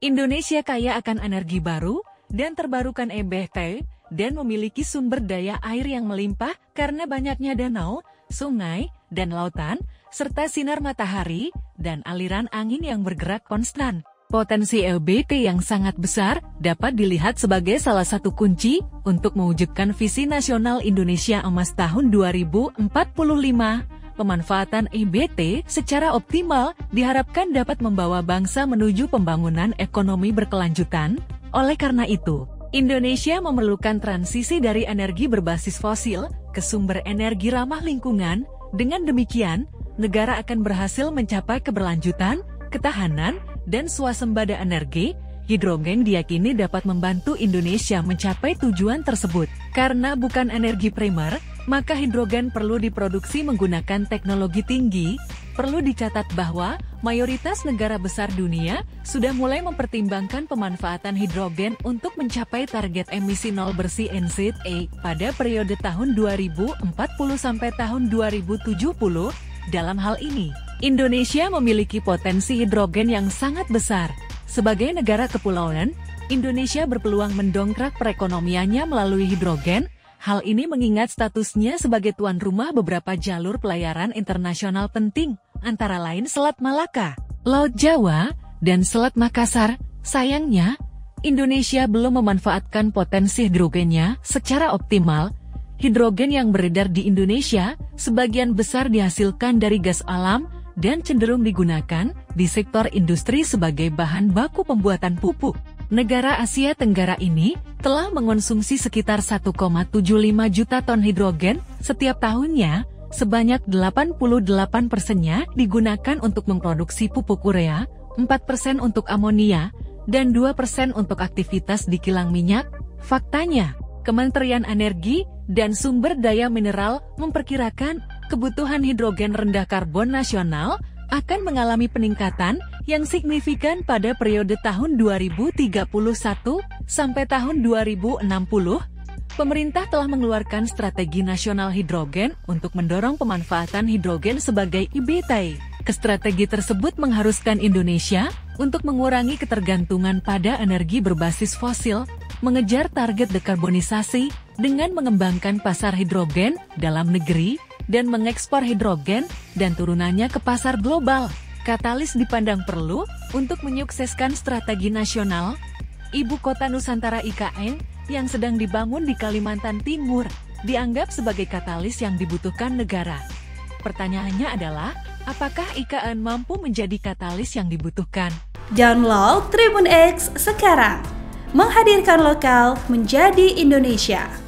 Indonesia kaya akan energi baru dan terbarukan EBT dan memiliki sumber daya air yang melimpah karena banyaknya danau, sungai, dan lautan, serta sinar matahari dan aliran angin yang bergerak konstan. Potensi EBT yang sangat besar dapat dilihat sebagai salah satu kunci untuk mewujudkan visi nasional Indonesia Emas tahun 2045. Pemanfaatan EBT secara optimal diharapkan dapat membawa bangsa menuju pembangunan ekonomi berkelanjutan. Oleh karena itu, Indonesia memerlukan transisi dari energi berbasis fosil ke sumber energi ramah lingkungan. Dengan demikian, negara akan berhasil mencapai keberlanjutan, ketahanan, dan swasembada energi. Hidrogen diyakini dapat membantu Indonesia mencapai tujuan tersebut. Karena bukan energi primer, maka hidrogen perlu diproduksi menggunakan teknologi tinggi. Perlu dicatat bahwa mayoritas negara besar dunia sudah mulai mempertimbangkan pemanfaatan hidrogen untuk mencapai target emisi nol bersih NZE pada periode tahun 2040 sampai tahun 2070. Dalam hal ini, Indonesia memiliki potensi hidrogen yang sangat besar. Sebagai negara kepulauan, Indonesia berpeluang mendongkrak perekonomiannya melalui hidrogen. Hal ini mengingat statusnya sebagai tuan rumah beberapa jalur pelayaran internasional penting, antara lain Selat Malaka, Laut Jawa, dan Selat Makassar. Sayangnya, Indonesia belum memanfaatkan potensi hidrogennya secara optimal. Hidrogen yang beredar di Indonesia sebagian besar dihasilkan dari gas alam dan cenderung digunakan di sektor industri sebagai bahan baku pembuatan pupuk. Negara Asia Tenggara ini telah mengonsumsi sekitar 1,75 juta ton hidrogen setiap tahunnya, sebanyak 88%-nya digunakan untuk memproduksi pupuk urea, 4% untuk amonia, dan 2% untuk aktivitas di kilang minyak. Faktanya, Kementerian Energi dan Sumber Daya Mineral memperkirakan kebutuhan hidrogen rendah karbon nasional akan mengalami peningkatan yang signifikan pada periode tahun 2031 sampai tahun 2060. Pemerintah telah mengeluarkan strategi nasional hidrogen untuk mendorong pemanfaatan hidrogen sebagai EBT. Strategi tersebut mengharuskan Indonesia untuk mengurangi ketergantungan pada energi berbasis fosil, mengejar target dekarbonisasi dengan mengembangkan pasar hidrogen dalam negeri, dan mengekspor hidrogen dan turunannya ke pasar global. Katalis dipandang perlu untuk menyukseskan strategi nasional Ibu Kota Nusantara IKN yang sedang dibangun di Kalimantan Timur, dianggap sebagai katalis yang dibutuhkan negara. Pertanyaannya adalah, apakah IKN mampu menjadi katalis yang dibutuhkan? Download Tribun X sekarang, menghadirkan lokal menjadi Indonesia.